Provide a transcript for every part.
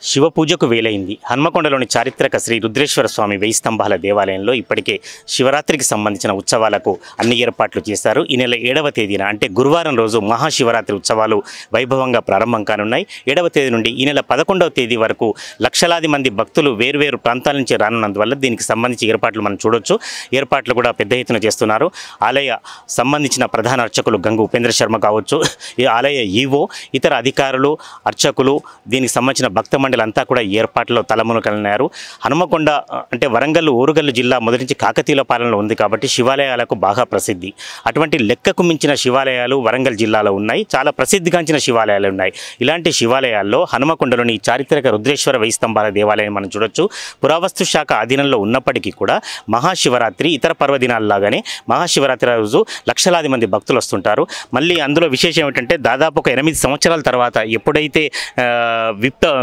శివపూజకు వేలైంది. హన్మకొండలోని చారిత్రక శ్రీ రుద్రేశ్వర స్వామి 1000 స్తంభాల దేవాలయంలో ఇప్పటికే శివరాత్రికి సంబంధించిన ఉత్సవాలకు అన్ని ఏర్పాట్లు చేశారు. ఈ నెల 7వ తేదీన అంటే గురువారం రోజు మహాశివరాత్రి ఉత్సవాలు వైభవంగా ప్రారంభం కానున్నాయి. 7వ తేదీ నుండి ఈ నెల 11వ తేదీ వరకు లక్షలాది మంది భక్తులు వేర్వేరు ప్రాంతాల నుంచి రానున్నందువల్ల దీనికి సంబంధించి ఏర్పాట్లు మనం చూడొచ్చు. ఏర్పాట్లు కూడా పెద్ద ఎత్తున చేస్తున్నారు. ఆలయ సంబంధించిన ప్రధాన అర్చకులు గంగు ఉపేంద్ర శర్మ కావచ్చు, ఈ ఆలయ ఈవో, ఇతర అధికారులు, అర్చకులు, దీనికి సంబంధించిన భక్త అంతా కూడా ఏర్పాట్లో తలమునకలినారు. హనుమకొండ అంటే వరంగల్ ఓరుగల్లు జిల్లా మొదటి నుంచి కాకతీయుల పాలనలో ఉంది కాబట్టి శివాలయాలకు బాగా ప్రసిద్ధి. అటువంటి లెక్కకు మించిన శివాలయాలు వరంగల్ జిల్లాలో ఉన్నాయి. చాలా ప్రసిద్ధిగాంచిన శివాలయాలు ఉన్నాయి. ఇలాంటి శివాలయాల్లో హనుమకొండలోని చారిత్రక రుద్రేశ్వర 1000 స్తంభాల దేవాలయం మనం చూడొచ్చు. పురావస్తు శాఖ అధీనంలో ఉన్నప్పటికీ కూడా మహాశివరాత్రి ఇతర పర్వదినాల్లాగానే మహాశివరాత్రి రోజు లక్షలాది మంది భక్తులు వస్తుంటారు. మళ్ళీ అందులో విశేషం ఏమిటంటే దాదాపు ఒక 8 సంవత్సరాల తర్వాత ఎప్పుడైతే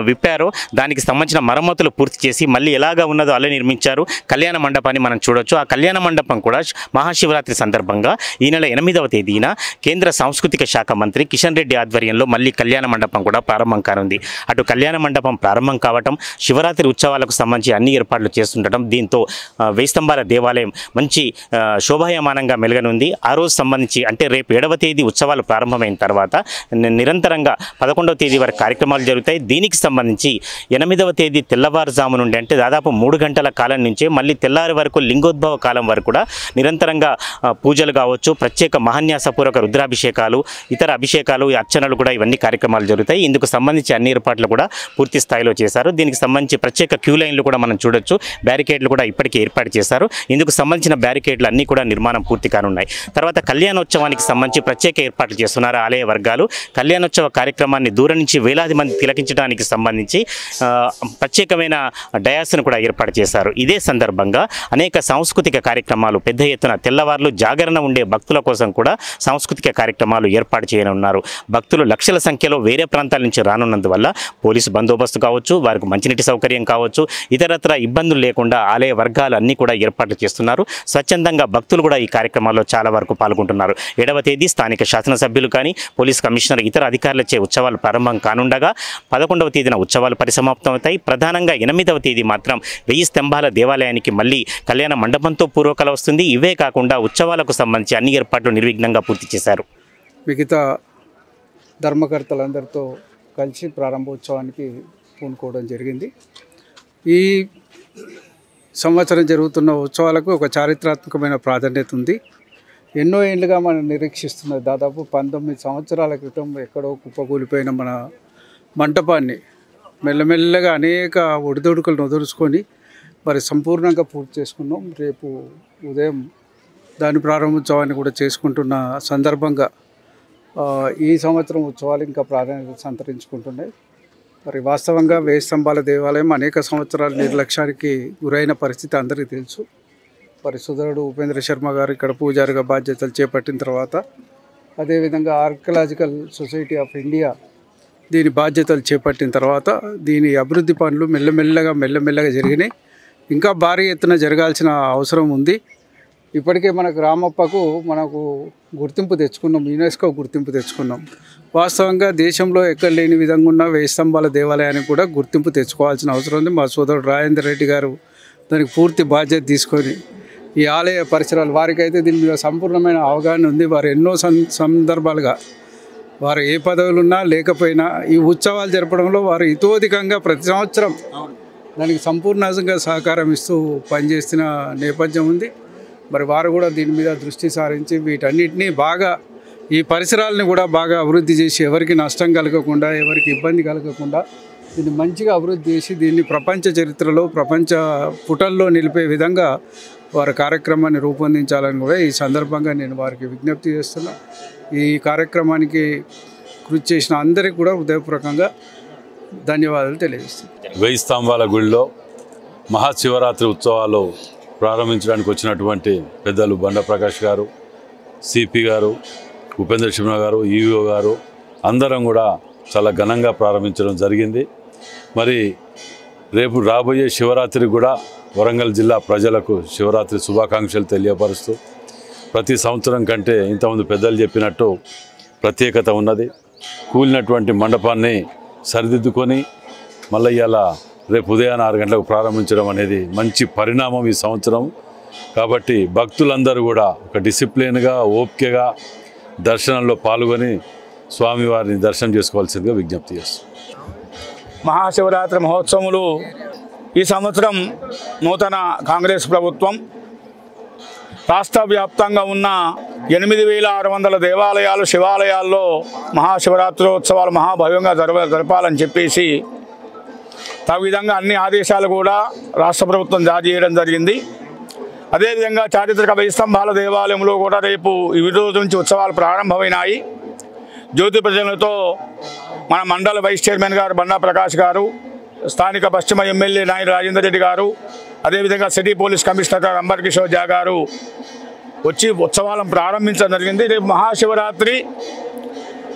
విప్పారో దానికి సంబంధించిన మరమ్మతులు పూర్తి చేసి మళ్ళీ ఎలాగా ఉన్నదో అలా నిర్మించారు. కళ్యాణ మండపాన్ని మనం చూడొచ్చు. ఆ కళ్యాణ మండపం కూడా మహాశివరాత్రి సందర్భంగా ఈ నెల 8వ తేదీన కేంద్ర సాంస్కృతిక శాఖ మంత్రి కిషన్ రెడ్డి ఆధ్వర్యంలో మళ్ళీ కళ్యాణ మండపం కూడా ప్రారంభం కానుంది. అటు కళ్యాణ మండపం ప్రారంభం కావటం, శివరాత్రి ఉత్సవాలకు సంబంధించి అన్ని ఏర్పాట్లు చేస్తుండటం, దీంతో 1000 స్తంభాల దేవాలయం మంచి శోభాయమానంగా మెలగనుంది. ఆ రోజు సంబంధించి అంటే రేపు 7వ తేదీ ఉత్సవాలు ప్రారంభమైన తర్వాత నిరంతరంగా 11వ తేదీ వరకు కార్యక్రమాలు జరుగుతాయి. దీనికి సంబంధించి 8వ తేదీ తెల్లవారుజాము నుండి అంటే దాదాపు 3 గంటల కాలం నుంచే మళ్ళీ తెల్లారి వరకు లింగోద్భవ కాలం వరకు కూడా నిరంతరంగా పూజలు కావచ్చు, ప్రత్యేక మహాన్యాసపూర్వక రుద్రాభిషేకాలు, ఇతర అభిషేకాలు, అర్చనలు కూడా ఇవన్నీ కార్యక్రమాలు జరుగుతాయి. ఇందుకు సంబంధించి అన్ని ఏర్పాట్లు కూడా పూర్తి స్థాయిలో చేశారు. దీనికి సంబంధించి ప్రత్యేక క్యూ లైన్లు కూడా మనం చూడొచ్చు. బ్యారికేడ్లు కూడా ఇప్పటికే ఏర్పాటు చేశారు. ఇందుకు సంబంధించిన బ్యారికేడ్లు అన్నీ కూడా నిర్మాణం పూర్తి కానున్నాయి. తర్వాత కళ్యాణోత్సవానికి సంబంధించి ప్రత్యేక ఏర్పాట్లు చేస్తున్నారు ఆలయ వర్గాలు. కళ్యాణోత్సవ కార్యక్రమాన్ని దూరం నుంచి వేలాది మంది తిలకించడానికి సంబంధించి ప్రత్యేకమైన డయాస్ను కూడా ఏర్పాటు చేశారు. ఇదే సందర్భంగా అనేక సాంస్కృతిక కార్యక్రమాలు పెద్ద ఎత్తున తెల్లవార్లు జాగరణ ఉండే భక్తుల కోసం కూడా సాంస్కృతిక కార్యక్రమాలు ఏర్పాటు చేయనున్నారు. భక్తులు లక్షల సంఖ్యలో వేరే ప్రాంతాల నుంచి రానున్నందువల్ల పోలీసు బందోబస్తు కావచ్చు, వారికి మంచినీటి సౌకర్యం కావచ్చు, ఇతరత్ర ఇబ్బందులు లేకుండా ఆలయ వర్గాలు అన్నీ కూడా ఏర్పాట్లు చేస్తున్నారు. స్వచ్ఛందంగా భక్తులు కూడా ఈ కార్యక్రమాల్లో చాలా వరకు పాల్గొంటున్నారు. 7వ తేదీ స్థానిక శాసనసభ్యులు కానీ, పోలీస్ కమిషనర్, ఇతర అధికారులచే ఉత్సవాలు ప్రారంభం కానుండగా 11వ తేదీన ఉత్సవాలు పరిసమాప్తమవుతాయి. ప్రధానంగా 8వ తేదీ మాత్రం 1000 స్తంభాల దేవాలయానికి మళ్ళీ కళ్యాణ మండపంతో పూర్వకల వస్తుంది. ఇవే కాకుండా ఉత్సవాలకు సంబంధించి అన్ని ఏర్పాట్లు నిర్విఘ్నంగా పూర్తి చేశారు. మిగతా ధర్మకర్తలందరితో కలిసి ప్రారంభోత్సవానికి పూనుకోవడం జరిగింది. ఈ సంవత్సరం జరుగుతున్న ఉత్సవాలకు ఒక చారిత్రాత్మకమైన ప్రాధాన్యత ఉంది. ఎన్నో ఏళ్ళుగా మనం నిరీక్షిస్తున్నది. దాదాపు 19 సంవత్సరాల క్రితం ఎక్కడో కుప్పకూలిపోయిన మన మంటపాన్ని మెల్లమెల్లగా అనేక ఒడిదొడుకులను వదులుచుకొని మరి సంపూర్ణంగా పూర్తి చేసుకున్నాం. రేపు ఉదయం దాని ప్రారంభోత్సవాన్ని కూడా చేసుకుంటున్న సందర్భంగా ఈ సంవత్సరం ఉత్సవాలు ఇంకా ప్రాధాన్యత సంతరించుకుంటున్నాయి. మరి వాస్తవంగా 1000 స్తంభాల దేవాలయం అనేక సంవత్సరాల నిర్లక్ష్యానికి గురైన పరిస్థితి అందరికీ తెలుసు. మరి సోదరుడు ఉపేంద్ర శర్మ గారు ఇక్కడ పూజారిగా బాధ్యతలు చేపట్టిన తర్వాత, అదేవిధంగా ఆర్కియలాజికల్ సొసైటీ ఆఫ్ ఇండియా దీని బాధ్యతలు చేపట్టిన తర్వాత దీని అభివృద్ధి పనులు మెల్లమెల్లగా జరిగినాయి. ఇంకా భారీ ఎత్తున జరగాల్సిన అవసరం ఉంది. ఇప్పటికే మనకు రామప్పకు గుర్తింపు తెచ్చుకున్నాం, యునెస్కో గుర్తింపు తెచ్చుకున్నాం. వాస్తవంగా దేశంలో ఎక్కడ లేని విధంగా ఉన్న 1000 స్తంభాల దేవాలయానికి కూడా గుర్తింపు తెచ్చుకోవాల్సిన అవసరం ఉంది. మా సోదరుడు రాజేందర్ రెడ్డి గారు దానికి పూర్తి బాధ్యత తీసుకొని ఈ ఆలయ పరిసరాలు, వారికైతే దీని మీద సంపూర్ణమైన అవగాహన ఉంది. వారు ఎన్నో సందర్భాలుగా వారు ఏ పదవులున్నా లేకపోయినా ఈ ఉత్సవాలు జరపడంలో వారు ఇతోధికంగా ప్రతి సంవత్సరం దానికి సంపూర్ణంగా సహకారం ఇస్తూ పనిచేస్తున్న నేపథ్యం ఉంది. మరి వారు కూడా దీని మీద దృష్టి సారించి వీటన్నిటినీ బాగా, ఈ పరిసరాలని కూడా బాగా అభివృద్ధి చేసి ఎవరికి నష్టం కలగకుండా, ఎవరికి ఇబ్బంది కలగకుండా దీన్ని మంచిగా అభివృద్ధి చేసి దీన్ని ప్రపంచ చరిత్రలో, ప్రపంచ పుటల్లో నిలిపే విధంగా వారి కార్యక్రమాన్ని రూపొందించాలని కూడా ఈ సందర్భంగా నేను వారికి విజ్ఞప్తి చేస్తున్నా. ఈ కార్యక్రమానికి కృషి చేసిన అందరికీ కూడా హృదయపూర్వకంగా ధన్యవాదాలు తెలియజేస్తున్నాను. 1000 స్తంభాల గుడిలో మహాశివరాత్రి ఉత్సవాలు ప్రారంభించడానికి వచ్చినటువంటి పెద్దలు బండ ప్రకాష్ గారు, సిపి గారు, ఉపేంద్ర శర్మ గారు, ఈవో గారు అందరం కూడా చాలా ఘనంగా ప్రారంభించడం జరిగింది. మరి రేపు రాబోయే శివరాత్రి కూడా వరంగల్ జిల్లా ప్రజలకు శివరాత్రి శుభాకాంక్షలు తెలియపరుస్తూ ప్రతి సంవత్సరం కంటే ఇంతమంది పెద్దలు చెప్పినట్టు ప్రత్యేకత ఉన్నది. కూలినటువంటి మండపాన్ని సరిదిద్దుకొని మళ్ళీ ఇవాళ రేపు ఉదయాన్నే 6 గంటలకు ప్రారంభించడం అనేది మంచి పరిణామం ఈ సంవత్సరం. కాబట్టి భక్తులందరూ కూడా ఒక డిసిప్లిన్గా ఓపికగా దర్శనంలో పాల్గొని స్వామివారిని దర్శనం చేసుకోవాల్సిందిగా విజ్ఞప్తి చేస్తాం. మహాశివరాత్రి మహోత్సవములు ఈ సంవత్సరం నూతన కాంగ్రెస్ ప్రభుత్వం రాష్ట్ర వ్యాప్తంగా ఉన్న 8600 దేవాలయాలు శివాలయాల్లో మహాశివరాత్రోత్సవాలు మహాభవ్యంగా జరపాలని చెప్పేసి ఆ విధంగా అన్ని ఆదేశాలు కూడా రాష్ట్ర ప్రభుత్వం జారీ చేయడం జరిగింది. అదేవిధంగా చారిత్రక వైస్తంభాల దేవాలయంలో కూడా రేపు ఈ రోజు నుంచి ఉత్సవాలు ప్రారంభమైనాయి. జ్యోతి ప్రజలతో మన మండల వైస్ చైర్మన్ గారు బండా ప్రకాష్ గారు, స్థానిక పశ్చిమ ఎమ్మెల్యే నాయని రాజేందర్ రెడ్డి గారు, అదేవిధంగా city police commissioner Ambar Kishore Jha గారు వచ్చి ఉత్సవాలను ప్రారంభించడం జరిగింది. రేపు మహాశివరాత్రి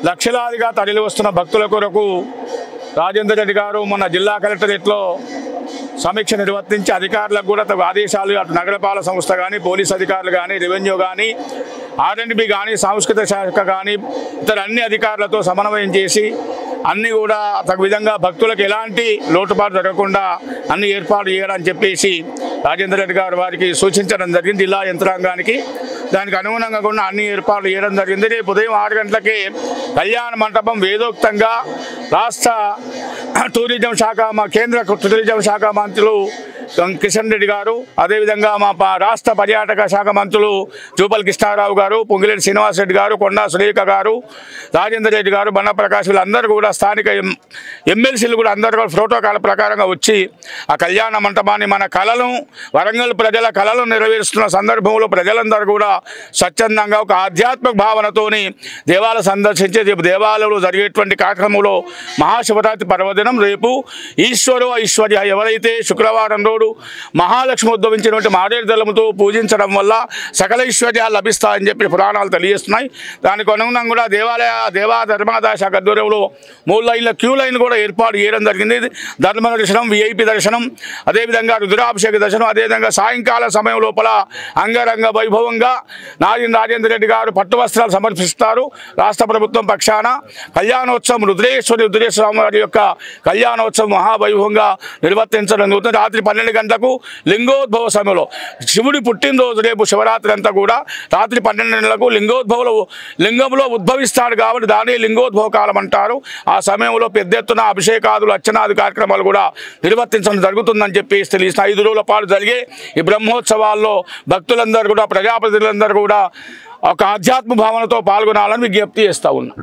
లక్షలాదిగా తరలి వస్తున్న భక్తుల కొరకు రాజేందర్ రెడ్డి గారు మొన్న జిల్లా కలెక్టరేట్లో సమీక్ష నిర్వర్తించి అధికారులకు కూడా తగు ఆదేశాలు అటు నగరపాలక సంస్థ కానీ, పోలీస్ అధికారులు కానీ, రెవెన్యూ కానీ, R&B కానీ, సాంస్కృతిక శాఖ కానీ ఇతర అన్ని అధికారులతో సమన్వయం చేసి అన్నీ కూడా తగు విధంగా భక్తులకు ఎలాంటి లోటుపాటు జరగకుండా అన్ని ఏర్పాటు చేయాలని చెప్పేసి రాజేందర్ రెడ్డి గారు వారికి సూచించడం జరిగింది. జిల్లా యంత్రాంగానికి దానికి అనుగుణంగా కూడా అన్ని ఏర్పాట్లు చేయడం జరిగింది. రేపు ఉదయం 6 గంటలకే కళ్యాణ మంటపం వేదోక్తంగా రాష్ట్ర టూరిజం శాఖ కేంద్ర టూరిజం శాఖ మంత్రులు కిషన్ రెడ్డి గారు, అదేవిధంగా మా రాష్ట్ర పర్యాటక శాఖ మంత్రులు జూపల్ కృష్ణారావు గారు, పొంగిరెడ్డి శ్రీనివాస్ రెడ్డి గారు, కొండా సురేఖ గారు, రాజేందర్ రెడ్డి గారు, బండ ప్రకాష్ వీళ్ళందరూ కూడా స్థానిక ఎమ్మెల్సీలు కూడా అందరూ కూడా ప్రోటోకాల్ ప్రకారంగా వచ్చి ఆ కళ్యాణ మంటపాన్ని మన కళను వరంగల్ ప్రజల కళలను నెరవేరుస్తున్న సందర్భంలో ప్రజలందరూ కూడా స్వచ్ఛందంగా ఒక ఆధ్యాత్మిక భావనతోని దేవాలయం సందర్శించి రేపు దేవాలయంలో జరిగేటువంటి కార్యక్రమంలో మహాశివరాత్రి పర్వదినం రేపు ఐశ్వర్య ఎవరైతే శుక్రవారం రోజు మహాలక్ష్మి ఉద్భవించినటువంటి మారేడు దళముతో పూజించడం వల్ల సకల ఐశ్వర్యాలు లభిస్తాయని చెప్పి పురాణాలు తెలియజేస్తున్నాయి. దానికి అనుగుణంగా కూడా ధర్మాదాయ శాఖ ఆధ్వర్యంలో 3 లైన్ల క్యూ లైన్ కూడా ఏర్పాటు చేయడం జరిగింది. ధర్మ దర్శనం, VIP దర్శనం, అదేవిధంగా రుద్రాభిషేక దర్శనం, అదేవిధంగా సాయంకాల సమయం లోపల అంగరంగ వైభవంగా రాజేందర్ రెడ్డి గారు పట్టు వస్త్రాలు సమర్పిస్తారు. రాష్ట్ర ప్రభుత్వం పక్షాన కళ్యాణోత్సవం రుద్రేశ్వర వారి యొక్క కళ్యాణోత్సవం మహావైభవంగా నిర్వర్తించడం జరుగుతుంది. రాత్రి 12 గంటలకు లింగోద్భవ సమయంలో శివుడి పుట్టినరోజు రేపు శివరాత్రి అంతా కూడా రాత్రి 12 గంటలకు లింగంలో ఉద్భవిస్తాడు కాబట్టి దాని లింగోద్భవ కాలం అంటారు. ఆ సమయంలో పెద్ద ఎత్తున అభిషేకాదులు అర్చనాది కార్యక్రమాలు కూడా నిర్వర్తించడం జరుగుతుందని చెప్పేసి తెలిసిన 5 రోజుల పాటు జరిగే ఈ బ్రహ్మోత్సవాల్లో భక్తులందరూ కూడా ప్రజాప్రతినిధులందరూ కూడా ఒక ఆధ్యాత్మ భావనతో పాల్గొనాలని విజ్ఞప్తి చేస్తూ ఉన్నాం.